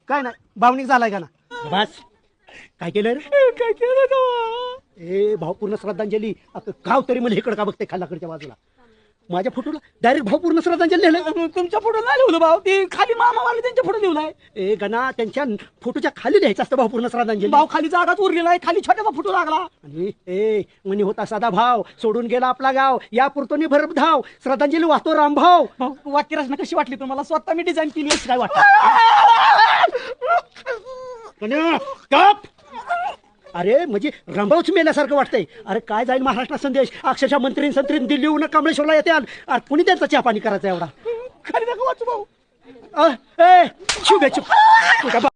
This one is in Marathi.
काय नाही भावनिक झालाय का ना बस काय केलं रे काय केलं ए भावपूर्ण श्रद्धांजली आता गाव तरी मला इकडं का बघते खालाकडच्या बाजूला माझ्या फोटोला डायरेक्ट भावपूर्ण श्रद्धांजली लिहिलंय तुमच्या फोटो नाही लिहिलं भाऊ ती खाली मामावाले त्यांच्या फोटो लिहिलाय ए गणा त्यांच्या फोटोच्या खाली लिहायचं असतं भावपूर्ण श्रद्धांजली भाऊ खाली जागाच उरलेला आहे खाली छोट्याचा फोटो लागला आणि ए म्हणे होता साधा भाव सोडून गेला आपला गाव या पुरतोनी भरप धाव श्रद्धांजली वाचतो रामभाव वाक्यरचना कशी वाटली तुम्हाला स्वतः मी डिझाईन केली काय वाटत अरे म्हणजे रंभावच मेल्यासारखं वाटतंय अरे काय जाईल महाराष्ट्र संदेश अक्षरशः मंत्री संत्रीन दिल्लीहून कमळेश्वरला येते कुणी त्यांचा चहा पाणी करायचा एवढा खरी नका वाचू भाऊ शुभेच्छा